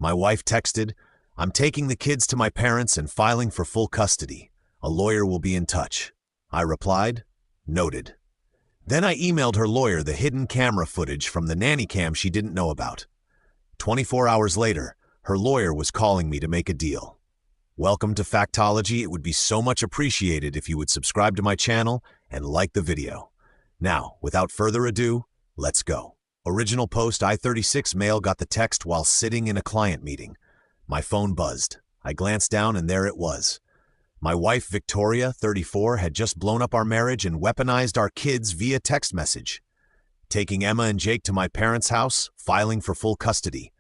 My wife texted, "I'm taking the kids to my parents and filing for full custody. A lawyer will be in touch." I replied, "Noted." Then I emailed her lawyer the hidden camera footage from the nanny cam she didn't know about. 24 hours later, her lawyer was calling me to make a deal. Welcome to Factology. It would be so much appreciated if you would subscribe to my channel and like the video. Now, without further ado, let's go. Original post: I-36 male got the text while sitting in a client meeting. My phone buzzed. I glanced down and there it was. My wife, Victoria, 34, had just blown up our marriage and weaponized our kids via text message. Taking Emma and Jake to my parents' house, filing for full custody.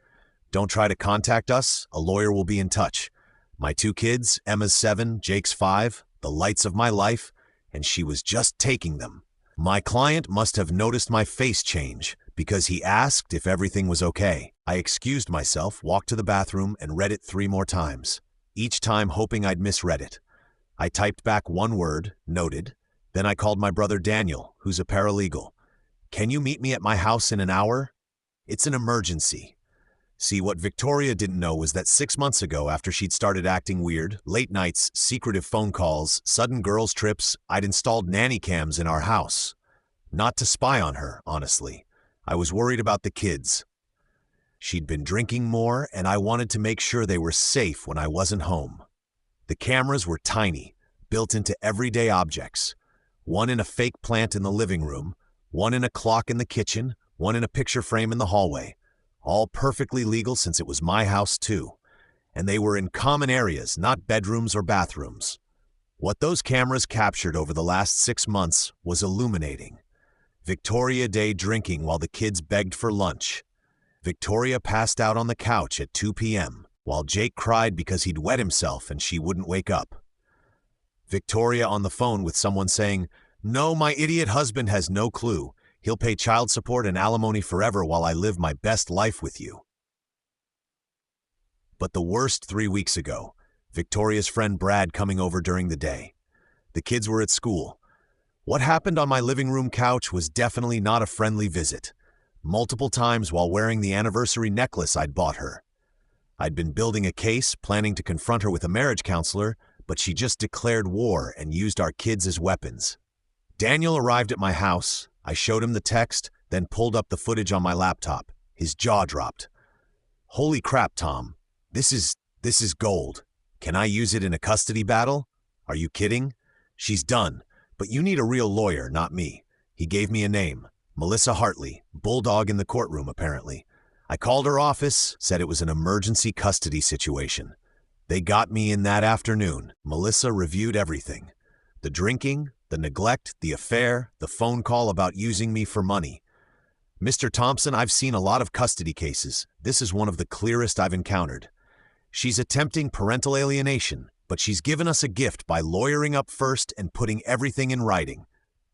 Don't try to contact us, a lawyer will be in touch. My 2 kids, Emma's 7, Jake's 5, the lights of my life, and she was just taking them. My client must have noticed my face change because he asked if everything was okay. I excused myself, walked to the bathroom, and read it 3 more times, each time hoping I'd misread it. I typed back one word, "Noted." Then I called my brother Daniel, who's a paralegal. "Can you meet me at my house in an hour? It's an emergency." See, what Victoria didn't know was that 6 months ago, after she'd started acting weird, late nights, secretive phone calls, sudden girls' trips, I'd installed nanny cams in our house. Not to spy on her, honestly. I was worried about the kids. She'd been drinking more, and I wanted to make sure they were safe when I wasn't home. The cameras were tiny, built into everyday objects. One in a fake plant in the living room, one in a clock in the kitchen, one in a picture frame in the hallway. All perfectly legal since it was my house too. And they were in common areas, not bedrooms or bathrooms. What those cameras captured over the last 6 months was illuminating. Victoria Day drinking while the kids begged for lunch. Victoria passed out on the couch at 2 p.m., while Jake cried because he'd wet himself and she wouldn't wake up. Victoria on the phone with someone saying, "No, my idiot husband has no clue. He'll pay child support and alimony forever while I live my best life with you." But the worst 3 weeks ago, Victoria's friend Brad coming over during the day. The kids were at school. What happened on my living room couch was definitely not a friendly visit. Multiple times while wearing the anniversary necklace I'd bought her. I'd been building a case, planning to confront her with a marriage counselor, but she just declared war and used our kids as weapons. Daniel arrived at my house. I showed him the text, then pulled up the footage on my laptop. His jaw dropped. "Holy crap, Tom. This is gold. Can I use it in a custody battle? Are you kidding? She's done, but you need a real lawyer, not me." He gave me a name, Melissa Hartley, bulldog in the courtroom apparently. I called her office, said it was an emergency custody situation. They got me in that afternoon. Melissa reviewed everything. The drinking, the neglect, the affair, the phone call about using me for money. "Mr. Thompson, I've seen a lot of custody cases. This is one of the clearest I've encountered. She's attempting parental alienation, but she's given us a gift by lawyering up first and putting everything in writing.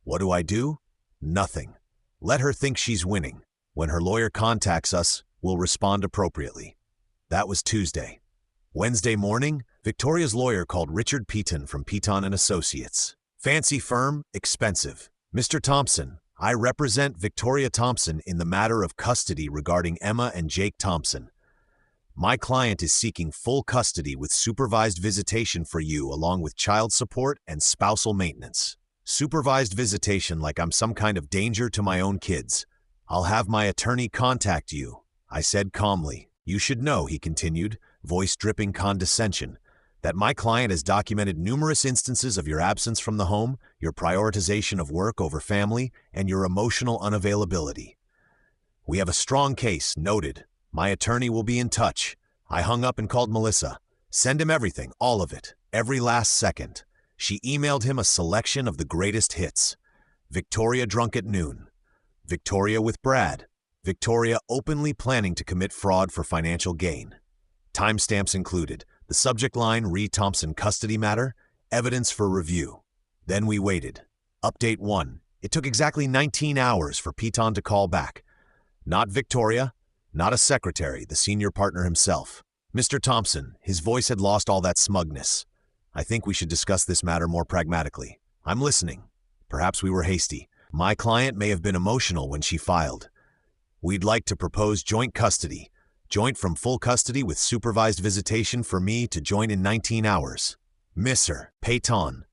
What do? Nothing. Let her think she's winning. When her lawyer contacts us, we'll respond appropriately." That was Tuesday. Wednesday morning, Victoria's lawyer called Richard Peaton from Peaton & Associates. Fancy firm, expensive. "Mr. Thompson, I represent Victoria Thompson in the matter of custody regarding Emma and Jake Thompson. My client is seeking full custody with supervised visitation for you along with child support and spousal maintenance. Supervised visitation like I'm some kind of danger to my own kids. I'll have my attorney contact you," I said calmly. "You should know," he continued, voice dripping condescension, "that my client has documented numerous instances of your absence from the home, your prioritization of work over family, and your emotional unavailability. We have a strong case, noted. My attorney will be in touch." I hung up and called Melissa. "Send him everything, all of it, every last second." She emailed him a selection of the greatest hits. Victoria drunk at noon. Victoria with Brad. Victoria openly planning to commit fraud for financial gain. Timestamps included. The subject line, Re Thompson custody matter, evidence for review. Then we waited. Update 1. It took exactly 19 hours for Peaton to call back. Not Victoria, not a secretary, the senior partner himself. "Mr. Thompson," his voice had lost all that smugness. "I think we should discuss this matter more pragmatically. I'm listening. Perhaps we were hasty. My client may have been emotional when she filed. We'd like to propose joint custody. Joint from full custody with supervised visitation for me to join in 19 hours. Mr. Payton,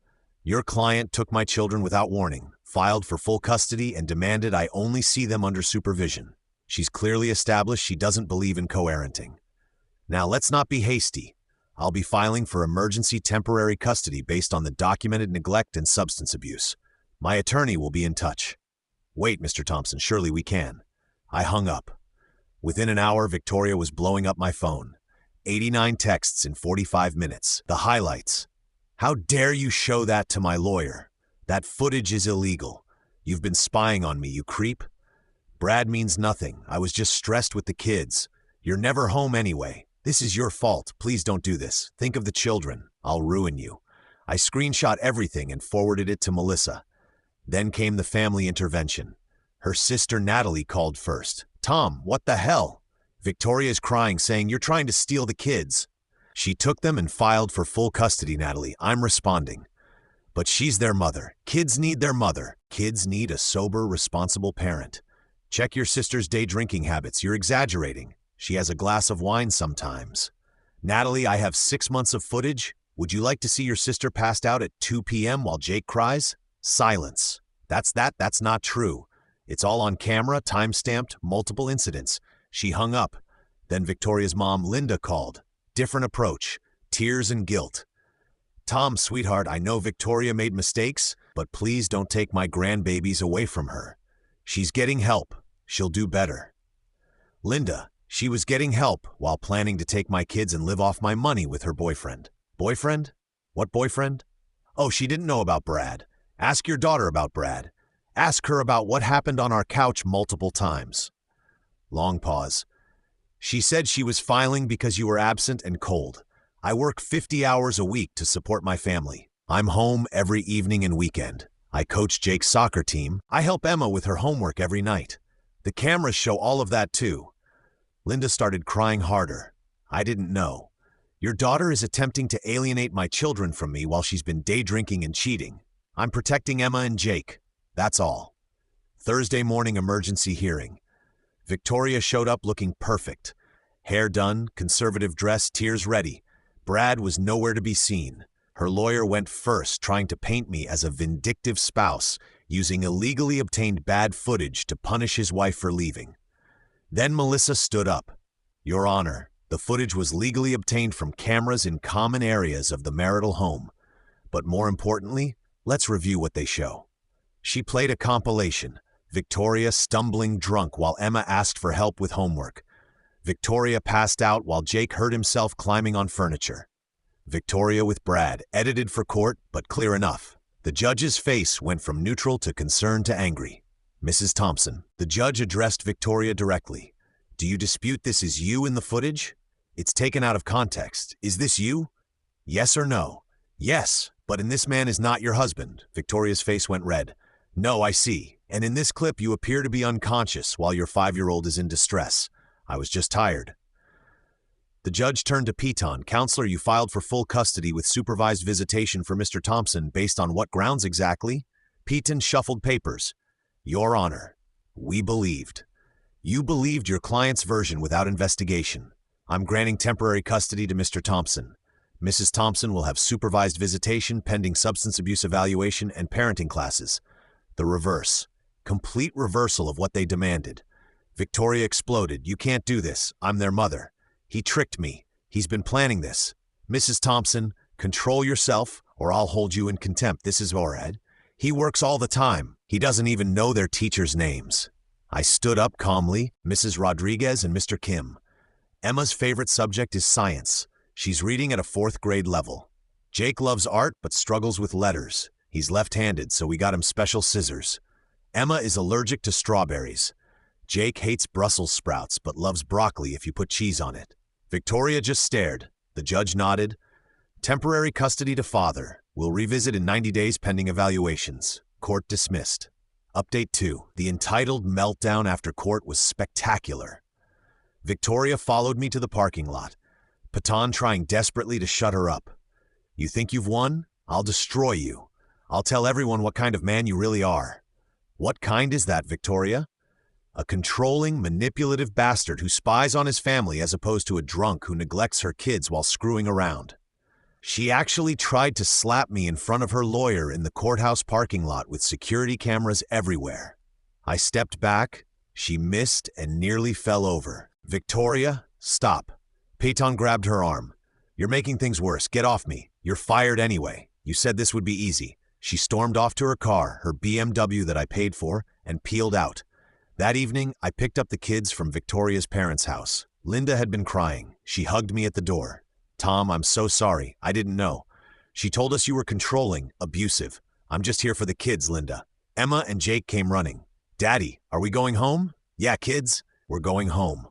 your client took my children without warning, filed for full custody, and demanded I only see them under supervision. She's clearly established she doesn't believe in co-parenting. Now let's not be hasty. I'll be filing for emergency temporary custody based on the documented neglect and substance abuse. My attorney will be in touch. Wait, Mr. Thompson, surely we can. I hung up. Within an hour, Victoria was blowing up my phone. 89 texts in 45 minutes. The highlights. How dare you show that to my lawyer? That footage is illegal. You've been spying on me, you creep. Brad means nothing. I was just stressed with the kids. You're never home anyway. This is your fault. Please don't do this. Think of the children. I'll ruin you. I screenshot everything and forwarded it to Melissa. Then came the family intervention. Her sister Natalie called first. Tom, what the hell? Victoria's crying, saying, you're trying to steal the kids. She took them and filed for full custody, Natalie. I'm responding. But she's their mother. Kids need their mother. Kids need a sober, responsible parent. Check your sister's day drinking habits. You're exaggerating. She has a glass of wine sometimes. Natalie, I have 6 months of footage. Would you like to see your sister passed out at 2 p.m. while Jake cries? Silence. That's not true. It's all on camera, time-stamped, multiple incidents. She hung up. Then Victoria's mom, Linda, called. Different approach. Tears and guilt. Tom, sweetheart, I know Victoria made mistakes, but please don't take my grandbabies away from her. She's getting help. She'll do better. Linda, she was getting help while planning to take my kids and live off my money with her boyfriend. Boyfriend? What boyfriend? Oh, she didn't know about Brad. Ask your daughter about Brad. Ask her about what happened on our couch multiple times. Long pause. She said she was filing because you were absent and cold. I work 50 hours a week to support my family. I'm home every evening and weekend. I coach Jake's soccer team. I help Emma with her homework every night. The cameras show all of that too. Linda started crying harder. I didn't know. Your daughter is attempting to alienate my children from me while she's been day drinking and cheating. I'm protecting Emma and Jake. That's all. Thursday morning emergency hearing. Victoria showed up looking perfect. Hair done, conservative dress, tears ready. Brad was nowhere to be seen. Her lawyer went first, trying to paint me as a vindictive spouse, using illegally obtained bad footage to punish his wife for leaving. Then Melissa stood up. Your Honor, the footage was legally obtained from cameras in common areas of the marital home. But more importantly, let's review what they show. She played a compilation. Victoria stumbling drunk while Emma asked for help with homework. Victoria passed out while Jake hurt himself climbing on furniture. Victoria with Brad, edited for court, but clear enough. The judge's face went from neutral to concerned to angry. Mrs. Thompson, the judge addressed Victoria directly. Do you dispute this is you in the footage? It's taken out of context. Is this you? Yes or no? Yes, but and this man is not your husband. Victoria's face went red. No, I see. And in this clip, you appear to be unconscious while your 5-year-old is in distress. I was just tired. The judge turned to Payton. Counselor, you filed for full custody with supervised visitation for Mr. Thompson. Based on what grounds exactly? Payton shuffled papers. Your Honor, we believed. You believed your client's version without investigation. I'm granting temporary custody to Mr. Thompson. Mrs. Thompson will have supervised visitation pending substance abuse evaluation and parenting classes. The reverse. Complete reversal of what they demanded. Victoria exploded. You can't do this. I'm their mother. He tricked me. He's been planning this. Mrs. Thompson, control yourself or I'll hold you in contempt. This is Orad. He works all the time. He doesn't even know their teachers' names. I stood up calmly, Mrs. Rodriguez and Mr. Kim. Emma's favorite subject is science. She's reading at a 4th grade level. Jake loves art but struggles with letters. He's left-handed, so we got him special scissors. Emma is allergic to strawberries. Jake hates Brussels sprouts but loves broccoli if you put cheese on it. Victoria just stared. The judge nodded. Temporary custody to father. We'll revisit in 90 days pending evaluations. Court dismissed. Update 2. The entitled meltdown after court was spectacular. Victoria followed me to the parking lot. Payton trying desperately to shut her up. You think you've won? I'll destroy you. I'll tell everyone what kind of man you really are. What kind is that, Victoria? A controlling, manipulative bastard who spies on his family as opposed to a drunk who neglects her kids while screwing around. She actually tried to slap me in front of her lawyer in the courthouse parking lot with security cameras everywhere. I stepped back, she missed and nearly fell over. "Victoria, stop." Peyton grabbed her arm. "You're making things worse. Get off me. You're fired anyway. You said this would be easy." She stormed off to her car, her BMW that I paid for, and peeled out. That evening, I picked up the kids from Victoria's parents' house. Linda had been crying. She hugged me at the door. "Tom, I'm so sorry. I didn't know. She told us you were controlling, abusive. I'm just here for the kids, Linda." Emma and Jake came running. "Daddy, are we going home?" "Yeah, kids, we're going home.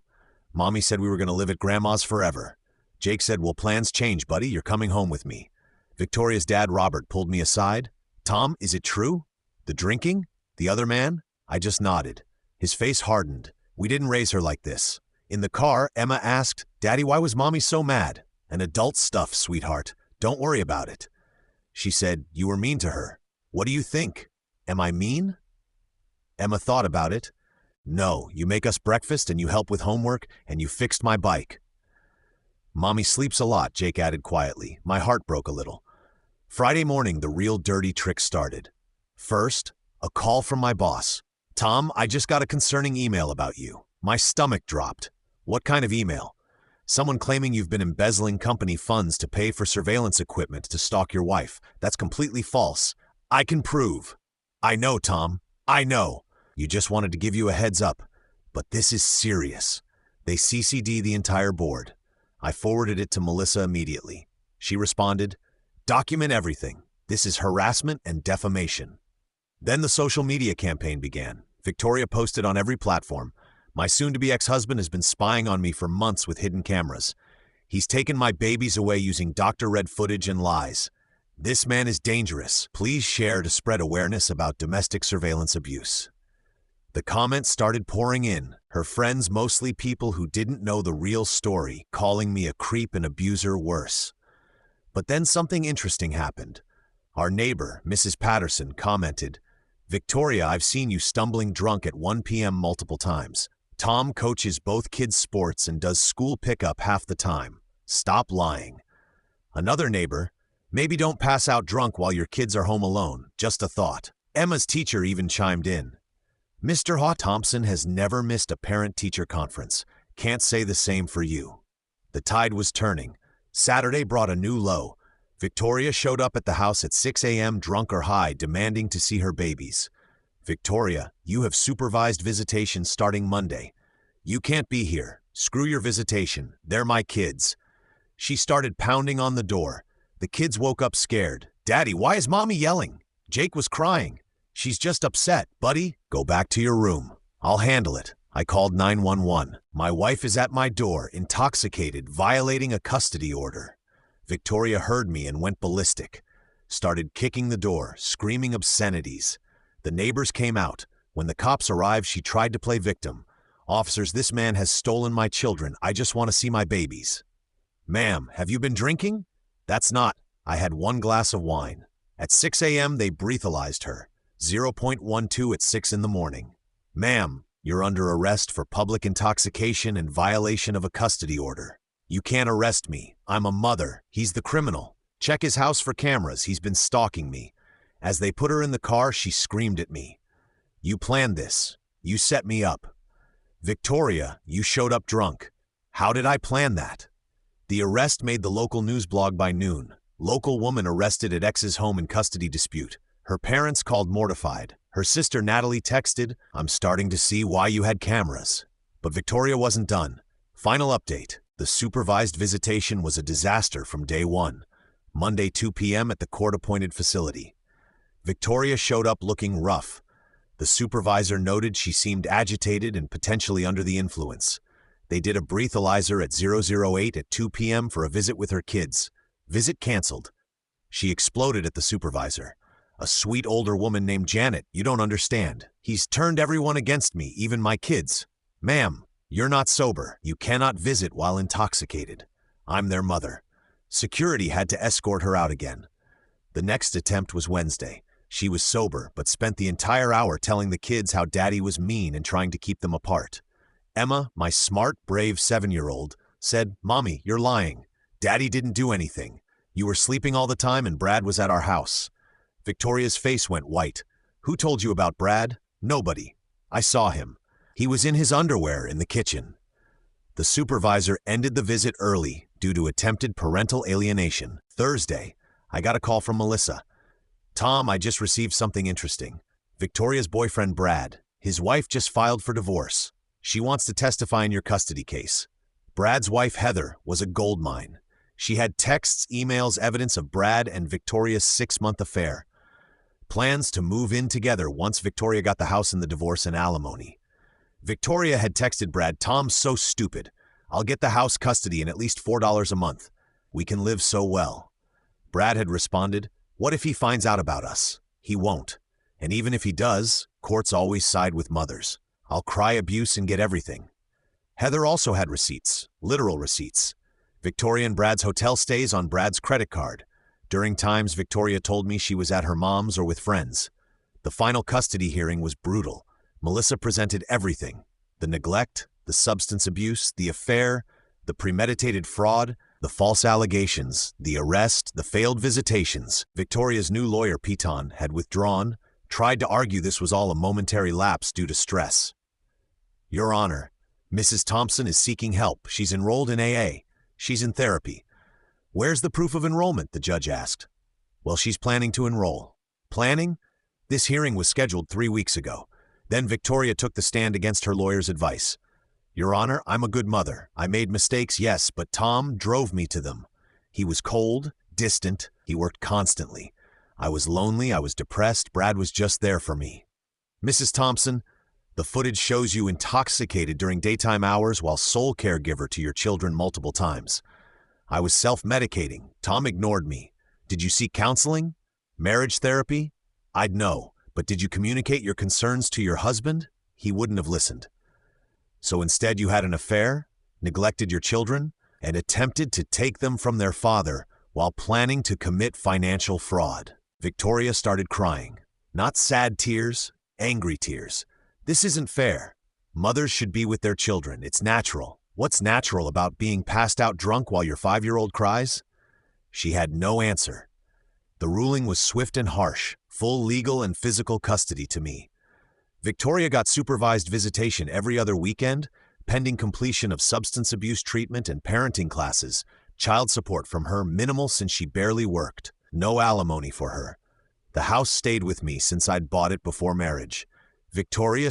Mommy said we were going to live at Grandma's forever." Jake said, "Well, plans change, buddy. You're coming home with me." Victoria's dad, Robert, pulled me aside. "Tom, is it true? The drinking? The other man?" I just nodded. His face hardened. "We didn't raise her like this." In the car, Emma asked, "Daddy, why was Mommy so mad?" "An adult stuff, sweetheart. Don't worry about it." She said, "You were mean to her." "What do you think? Am I mean?" Emma thought about it. "No, you make us breakfast and you help with homework and you fixed my bike." "Mommy sleeps a lot," Jake added quietly. My heart broke a little. Friday morning, the real dirty trick started. First, a call from my boss. "Tom, I just got a concerning email about you." My stomach dropped. "What kind of email?" "Someone claiming you've been embezzling company funds to pay for surveillance equipment to stalk your wife. That's completely false. I can prove." "I know, Tom. I know. You just wanted to give you a heads up. But this is serious." They CC'd the entire board. I forwarded it to Melissa immediately. She responded, "Document everything. This is harassment and defamation." Then the social media campaign began. Victoria posted on every platform. "My soon-to-be ex-husband has been spying on me for months with hidden cameras. He's taken my babies away using Dr. Red footage and lies. This man is dangerous. Please share to spread awareness about domestic surveillance abuse." The comments started pouring in, her friends mostly people who didn't know the real story, calling me a creep and abuser worse. But then something interesting happened. Our neighbor, Mrs. Patterson, commented, "Victoria, I've seen you stumbling drunk at 1 p.m. multiple times. Tom coaches both kids' sports and does school pickup half the time. Stop lying." Another neighbor, "Maybe don't pass out drunk while your kids are home alone. Just a thought." Emma's teacher even chimed in. "Mr. Haw Thompson has never missed a parent-teacher conference. Can't say the same for you." The tide was turning. Saturday brought a new low. Victoria showed up at the house at 6 a.m. drunk or high, demanding to see her babies. "Victoria, you have supervised visitation starting Monday. You can't be here. Screw your visitation. They're my kids." She started pounding on the door. The kids woke up scared. "Daddy, why is Mommy yelling?" Jake was crying. "She's just upset. Buddy, go back to your room. I'll handle it." I called 911. "My wife is at my door, intoxicated, violating a custody order." Victoria heard me and went ballistic. Started kicking the door, screaming obscenities. The neighbors came out. When the cops arrived, she tried to play victim. "Officers, this man has stolen my children. I just want to see my babies." "Ma'am, have you been drinking?" "That's not." I had 1 glass of wine. At 6 a.m., they breathalyzed her. 0.12 at 6 in the morning. "Ma'am, you're under arrest for public intoxication and violation of a custody order." "You can't arrest me. I'm a mother. He's the criminal. Check his house for cameras. He's been stalking me." As they put her in the car, she screamed at me. "You planned this. You set me up." "Victoria, you showed up drunk." "How did I plan that?" The arrest made the local news blog by noon. Local woman arrested at ex's home in custody dispute. Her parents called mortified. Her sister Natalie texted, "I'm starting to see why you had cameras." But Victoria wasn't done. Final update. The supervised visitation was a disaster from day one. Monday 2 p.m. at the court-appointed facility. Victoria showed up looking rough. The supervisor noted she seemed agitated and potentially under the influence. They did a breathalyzer at 008 at 2 p.m. for a visit with her kids. Visit canceled. She exploded at the supervisor. "A sweet older woman named Janet, you don't understand. He's turned everyone against me, even my kids." "Ma'am, you're not sober. You cannot visit while intoxicated. I'm their mother." Security had to escort her out again. The next attempt was Wednesday. She was sober, but spent the entire hour telling the kids how Daddy was mean and trying to keep them apart. Emma, my smart, brave 7-year-old, said, "Mommy, you're lying. Daddy didn't do anything. You were sleeping all the time and Brad was at our house." Victoria's face went white. "Who told you about Brad?" "Nobody. I saw him. He was in his underwear in the kitchen." The supervisor ended the visit early due to attempted parental alienation. Thursday, I got a call from Melissa. "Tom, I just received something interesting. Victoria's boyfriend Brad, his wife just filed for divorce. She wants to testify in your custody case." Brad's wife, Heather, was a goldmine. She had texts, emails, evidence of Brad and Victoria's 6-month affair. Plans to move in together once Victoria got the house in the divorce and alimony. Victoria had texted Brad, "Tom's so stupid. I'll get the house custody and at least $4 a month. We can live so well." Brad had responded, "What if he finds out about us? He won't. And even if he does, courts always side with mothers. I'll cry abuse and get everything." Heather also had receipts, literal receipts. Victoria and Brad's hotel stays on Brad's credit card. During times Victoria told me she was at her mom's or with friends. The final custody hearing was brutal. Melissa presented everything: the neglect, the substance abuse, the affair, the premeditated fraud, the false allegations, the arrest, the failed visitations. Victoria's new lawyer, Piton, had withdrawn, tried to argue this was all a momentary lapse due to stress. "Your Honor, Mrs. Thompson is seeking help. She's enrolled in AA. She's in therapy." "Where's the proof of enrollment?" the judge asked. "Well, she's planning to enroll." Planning? This hearing was scheduled 3 weeks ago. Then Victoria took the stand against her lawyer's advice. "Your Honor, I'm a good mother. I made mistakes, yes, but Tom drove me to them. He was cold, distant, he worked constantly. I was lonely, I was depressed, Brad was just there for me." "Mrs. Thompson, the footage shows you intoxicated during daytime hours while sole caregiver to your children multiple times. I was self-medicating. Tom ignored me. Did you seek counseling? Marriage therapy? I'd know. But did you communicate your concerns to your husband? He wouldn't have listened. So instead you had an affair, neglected your children, and attempted to take them from their father while planning to commit financial fraud." Victoria started crying. Not sad tears, angry tears. "This isn't fair. Mothers should be with their children. It's natural. What's natural about being passed out drunk while your 5-year-old cries?" She had no answer. The ruling was swift and harsh, full legal and physical custody to me. Victoria got supervised visitation every other weekend, pending completion of substance abuse treatment and parenting classes, child support from her minimal since she barely worked, no alimony for her. The house stayed with me since I'd bought it before marriage. Victoria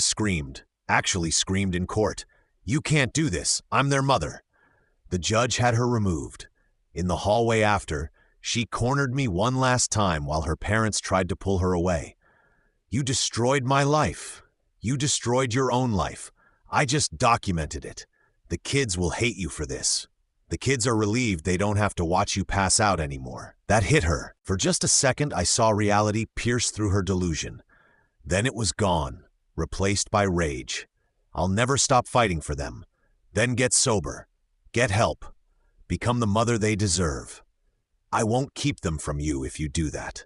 actually screamed in court, "You can't do this, I'm their mother." The judge had her removed. In the hallway after, she cornered me one last time while her parents tried to pull her away. "You destroyed my life. You destroyed your own life. I just documented it. The kids will hate you for this." The kids are relieved they don't have to watch you pass out anymore. That hit her. For just a second, I saw reality pierce through her delusion. Then it was gone, replaced by rage. I'll never stop fighting for them. Then get sober. Get help. Become the mother they deserve. I won't keep them from you if you do that."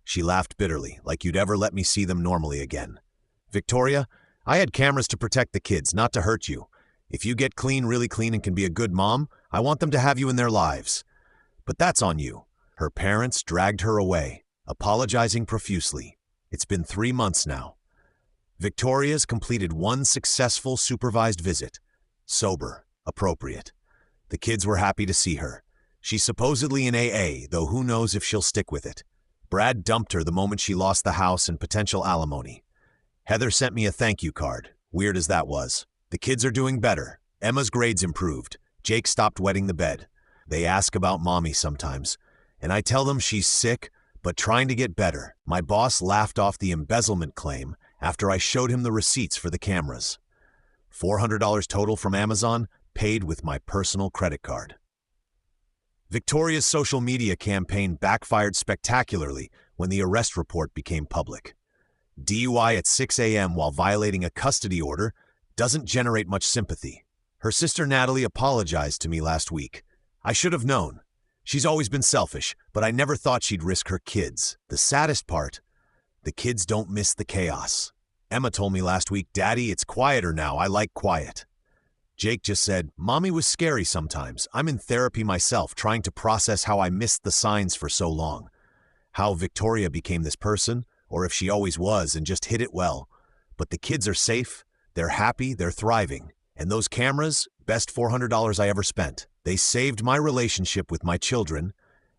She laughed bitterly, like you'd ever let me see them normally again. "Victoria, I had cameras to protect the kids, not to hurt you. If you get clean, really clean, and can be a good mom, I want them to have you in their lives. But that's on you." Her parents dragged her away, apologizing profusely. It's been 3 months now. Victoria's completed 1 successful supervised visit. Sober, appropriate. The kids were happy to see her. She's supposedly in AA, though who knows if she'll stick with it. Brad dumped her the moment she lost the house and potential alimony. Heather sent me a thank you card, weird as that was. The kids are doing better. Emma's grades improved. Jake stopped wetting the bed. They ask about mommy sometimes, and I tell them she's sick, but trying to get better. My boss laughed off the embezzlement claim after I showed him the receipts for the cameras. $400 total from Amazon, paid with my personal credit card. Victoria's social media campaign backfired spectacularly when the arrest report became public. DUI at 6 a.m. while violating a custody order doesn't generate much sympathy. Her sister Natalie apologized to me last week. I should have known. She's always been selfish, but I never thought she'd risk her kids. The saddest part, The kids don't miss the chaos. Emma told me last week, "Daddy, it's quieter now. I like quiet." Jake just said, "Mommy was scary sometimes. I'm in therapy myself, trying to process how I missed the signs for so long. How Victoria became this person, or if she always was and just hid it well. But the kids are safe, they're happy, they're thriving. And those cameras, best $400 I ever spent. They saved my relationship with my children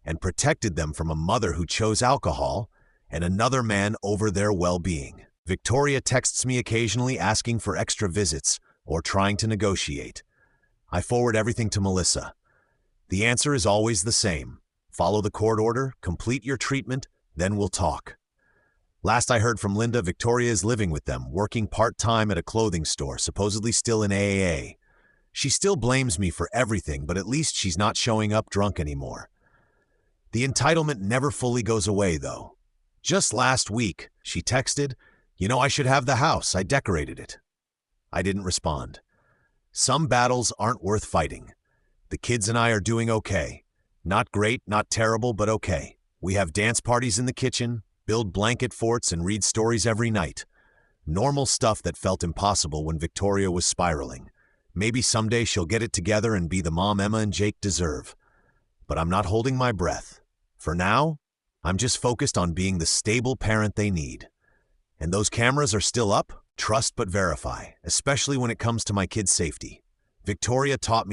and protected them from a mother who chose alcohol and another man over their well-being." Victoria texts me occasionally asking for extra visits or trying to negotiate. I forward everything to Melissa. The answer is always the same. Follow the court order, complete your treatment, then we'll talk. Last I heard from Linda, Victoria is living with them, working part-time at a clothing store, supposedly still in AAA. She still blames me for everything, but at least she's not showing up drunk anymore. The entitlement never fully goes away, though. Just last week, she texted, I should have the house. I decorated it." I didn't respond. Some battles aren't worth fighting. The kids and I are doing okay. Not great, not terrible, but okay. We have dance parties in the kitchen, build blanket forts, and read stories every night. Normal stuff that felt impossible when Victoria was spiraling. Maybe someday she'll get it together and be the mom Emma and Jake deserve. But I'm not holding my breath. For now, I'm just focused on being the stable parent they need. And those cameras are still up? Trust but verify, especially when it comes to my kids' safety. Victoria taught me